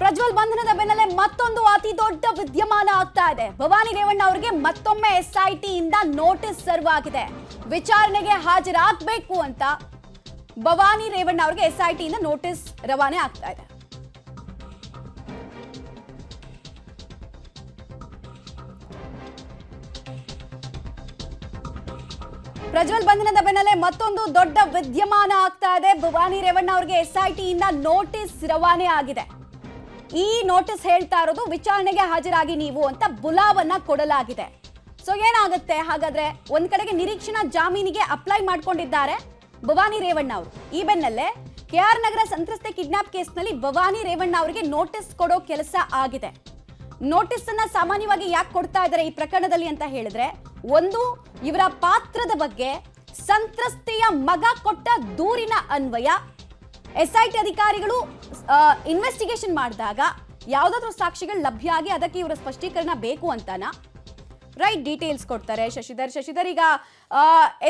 ಪ್ರಜ್ವಲ್ ಬಂಧನದ ಬೆನ್ನಲ್ಲೇ ಮತ್ತೊಂದು ಅತಿ ದೊಡ್ಡ ವಿದ್ಯಮಾನ ಆಗ್ತಾ ಇದೆ. ಭವಾನಿ ರೇವಣ್ಣ ಅವರಿಗೆ ಮತ್ತೊಮ್ಮೆ ಎಸ್ಐಟಿ ಇಂದ ನೋಟಿಸ್ ಸರ್ವ್ ಆಗಿದೆ. ವಿಚಾರಣೆಗೆ ಹಾಜರಾಗಬೇಕು ಅಂತ ಭವಾನಿ ರೇವಣ್ಣ ಅವರಿಗೆ ಎಸ್ಐಟಿ ಇಂದ ನೋಟಿಸ್ ರವಾನೆ ಆಗ್ತಾ ಇದೆ. ಪ್ರಜ್ವಲ್ ಬಂಧನದ ಬೆನ್ನಲ್ಲೇ ಮತ್ತೊಂದು ದೊಡ್ಡ ವಿದ್ಯಮಾನ ಆಗ್ತಾ ಇದೆ. ಭವಾನಿ ರೇವಣ್ಣ ಅವರಿಗೆ ಎಸ್ಐಟಿ ಇಂದ ನೋಟಿಸ್ ರವಾನೆ ಆಗಿದೆ. ಈ ನೋಟಿಸ್ ಹೇಳ್ತಾ ಇರೋದು ವಿಚಾರಣೆಗೆ ಹಾಜರಾಗಿ ನೀವು ಅಂತ ಬುಲಾವನ್ನ ಕೊಡಲಾಗಿದೆ. ಸೊ ಏನಾಗುತ್ತೆ ಹಾಗಾದ್ರೆ? ಒಂದ್ ಕಡೆಗೆ ನಿರೀಕ್ಷಣಾ ಜಾಮೀನಿಗೆ ಅಪ್ಲೈ ಮಾಡ್ಕೊಂಡಿದ್ದಾರೆ ಭವಾನಿ ರೇವಣ್ಣ ಅವರು. ಈ ಬೆನ್ನಲ್ಲೇ ಕೆಆರ್ ನಗರ ಸಂತ್ರಸ್ತೆ ಕಿಡ್ನಾಪ್ ಕೇಸ್ನಲ್ಲಿ ಭವಾನಿ ರೇವಣ್ಣ ಅವರಿಗೆ ನೋಟಿಸ್ ಕೊಡೋ ಕೆಲಸ ಆಗಿದೆ. ನೋಟಿಸ್ ಅನ್ನ ಸಾಮಾನ್ಯವಾಗಿ ಯಾಕೆ ಕೊಡ್ತಾ ಇದ್ದಾರೆ ಈ ಪ್ರಕರಣದಲ್ಲಿ ಅಂತ ಹೇಳಿದ್ರೆ, ಒಂದು ಇವರ ಪಾತ್ರದ ಬಗ್ಗೆ ಸಂತ್ರಸ್ತೆಯ ಮಗ ಕೊಟ್ಟ ದೂರಿನ ಅನ್ವಯ ಎಸ್ಐಟಿ ಅಧಿಕಾರಿಗಳು ಇನ್ವೆಸ್ಟಿಗೇಷನ್ ಮಾಡಿದಾಗ ಯಾವುದಾದ್ರೂ ಸಾಕ್ಷಿಗಳು ಲಭ್ಯ ಆಗಿ ಅದಕ್ಕೆ ಇವರ ಸ್ಪಷ್ಟೀಕರಣ ಬೇಕು ಅಂತಾನ ರೈಟ್ ಡೀಟೇಲ್ಸ್ ಕೊಡ್ತಾರೆ ಶಶಿಧರ್. ಈಗ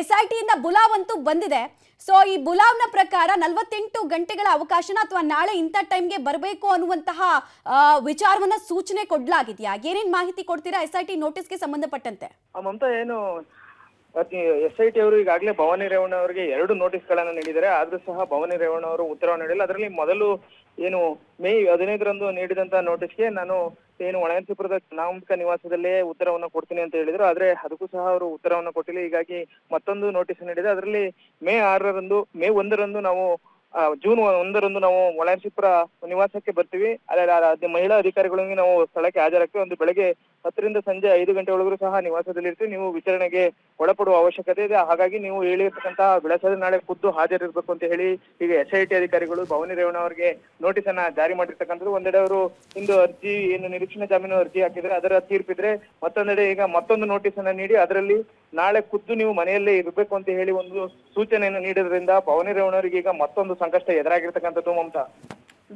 ಎಸ್ಐಟಿ ಇಂದ ಬುಲಾವ್ ಅಂತೂ ಬಂದಿದೆ. ಸೊ ಈ ಬುಲಾವ್ನ ಪ್ರಕಾರ 48 ಗಂಟೆಗಳ ಅವಕಾಶನ ಅಥವಾ ನಾಳೆ ಇಂಥ ಟೈಮ್ಗೆ ಬರಬೇಕು ಅನ್ನುವಂತಹ ವಿಚಾರವನ್ನ ಸೂಚನೆ ಕೊಡ್ಲಾಗಿದೆಯಾ? ಏನೇನ್ ಮಾಹಿತಿ ಕೊಡ್ತೀರಾ ಎಸ್ಐಟಿ ನೋಟಿಸ್ಗೆ ಸಂಬಂಧಪಟ್ಟಂತೆ? ಮಮತಾ, ಏನು ಎಸ್ಐಟಿ ಅವರು ಈಗಾಗಲೇ ಭವಾನಿ ರೇವಣ್ಣ ಅವರಿಗೆ 2 ನೋಟಿಸ್ಗಳನ್ನ ನೀಡಿದ್ದಾರೆ. ಆದ್ರೂ ಸಹ ಭವಾನಿ ರೇವಣ್ಣ ಅವರು ಉತ್ತರವನ್ನು ನೀಡಿಲ್ಲ. ಅದರಲ್ಲಿ ಮೊದಲು ಏನು ಮೇ 15ರಂದು ನೀಡಿದಂತ ನೋಟಿಸ್ಗೆ ನಾನು ಏನು ಒಳನರಸೀಪುರದ ನಾಮಕ ನಿವಾಸದಲ್ಲೇ ಉತ್ತರವನ್ನು ಕೊಡ್ತೀನಿ ಅಂತ ಹೇಳಿದ್ರು. ಆದ್ರೆ ಅದಕ್ಕೂ ಸಹ ಅವರು ಉತ್ತರವನ್ನು ಕೊಟ್ಟಿಲ್ಲ. ಹೀಗಾಗಿ ಮತ್ತೊಂದು ನೋಟಿಸ್ ನೀಡಿದೆ. ಅದರಲ್ಲಿ ಮೇ 1ರಂದು ನಾವು ಜೂನ್ 1ರಂದು ನಾವು ಒಳನರಸೀಪುರ ನಿವಾಸಕ್ಕೆ ಬರ್ತೀವಿ. ಅದೇ ಮಹಿಳಾ ಅಧಿಕಾರಿಗಳಿಗೆ ನಾವು ಸ್ಥಳಕ್ಕೆ ಹಾಜರಾಗ್ತೀವಿ. ಒಂದು ಬೆಳಗ್ಗೆ 10ರಿಂದ ಸಂಜೆ 5 ಗಂಟೆ ಒಳಗೂ ಸಹ ನಿವಾಸದಲ್ಲಿ ಇರ್ತೀವಿ. ನೀವು ವಿಚಾರಣೆಗೆ ಒಳಪಡುವ ಅವಶ್ಯಕತೆ ಇದೆ. ಹಾಗಾಗಿ ನೀವು ಹೇಳಿರ್ತಕ್ಕಂತಹ ವಿಳಾಸದಲ್ಲಿ ನಾಳೆ ಖುದ್ದು ಹಾಜರಿರ್ಬೇಕು ಅಂತ ಹೇಳಿ ಈಗ ಎಸ್ಐಟಿ ಅಧಿಕಾರಿಗಳು ಭವಾನಿ ರೇವಣ್ಣ ಅವರಿಗೆ ನೋಟಿಸ್ ಅನ್ನ ಜಾರಿ ಮಾಡಿರ್ತಕ್ಕಂಥದ್ದು. ಒಂದೆಡೆ ಅವರು ಇಂದು ಅರ್ಜಿ ಏನು ನಿರೀಕ್ಷಣಾ ಜಾಮೀನು ಅರ್ಜಿ ಹಾಕಿದ್ರೆ ಅದರ ತೀರ್ಪಿದ್ರೆ, ಮತ್ತೊಂದೆಡೆ ಈಗ ಮತ್ತೊಂದು ನೋಟಿಸ್ ಅನ್ನ ನೀಡಿ ಅದರಲ್ಲಿ ನಾಳೆ ಖುದ್ದು ನೀವು ಮನೆಯಲ್ಲೇ ಇರ್ಬೇಕು ಅಂತ ಹೇಳಿ ಒಂದು ಸೂಚನೆಯನ್ನು ನೀಡೋದ್ರಿಂದ ಭವಾನಿ ರೇವಣ್ಣ ಅವರಿಗೆ ಈಗ ಮತ್ತೊಂದು ಸಂಕಷ್ಟ ಎದುರಾಗಿರ್ತಕ್ಕಂಥದ್ದು. ಮಮತಾ,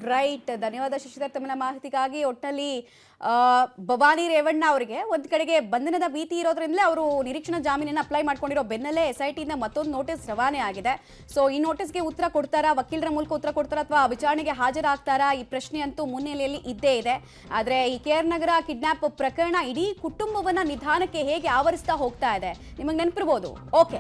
ರೈಟ್, ಧನ್ಯವಾದ ಶಶಿಧರ್ ತಮ್ಮ ಮಾಹಿತಿಗಾಗಿ. ಒಟ್ಟಲ್ಲಿ ಭವಾನಿ ರೇವಣ್ಣ ಅವರಿಗೆ ಒಂದ್ ಕಡೆಗೆ ಬಂಧನದ ಭೀತಿ ಇರೋದ್ರಿಂದಲೇ ಅವರು ನಿರೀಕ್ಷಣಾ ಜಾಮೀನನ್ನ ಅಪ್ಲೈ ಮಾಡ್ಕೊಂಡಿರೋ ಬೆನ್ನಲ್ಲೇ ಎಸ್ಐಟಿ ಇಂದ ಮತ್ತೊಂದು ನೋಟಿಸ್ ರವಾನೆ ಆಗಿದೆ. ಸೊ ಈ ನೋಟಿಸ್ಗೆ ಉತ್ತರ ಕೊಡ್ತಾರಾ, ವಕೀಲರ ಮೂಲಕ ಉತ್ತರ ಕೊಡ್ತಾರಾ ಅಥವಾ ವಿಚಾರಣೆಗೆ ಹಾಜರಾಗ್ತಾರಾ, ಈ ಪ್ರಶ್ನೆ ಅಂತೂ ಮುನ್ನೆಲೆಯಲ್ಲಿ ಇದ್ದೇ ಇದೆ. ಆದ್ರೆ ಈ ಕೆಆರ್ ನಗರ ಕಿಡ್ನಾಪ್ ಪ್ರಕರಣ ಇಡೀ ಕುಟುಂಬವನ್ನ ನಿಧಾನಕ್ಕೆ ಹೇಗೆ ಆವರಿಸ್ತಾ ಹೋಗ್ತಾ ಇದೆ ನಿಮಗೆ ನೆನಪಿರ್ಬೋದು. ಓಕೆ.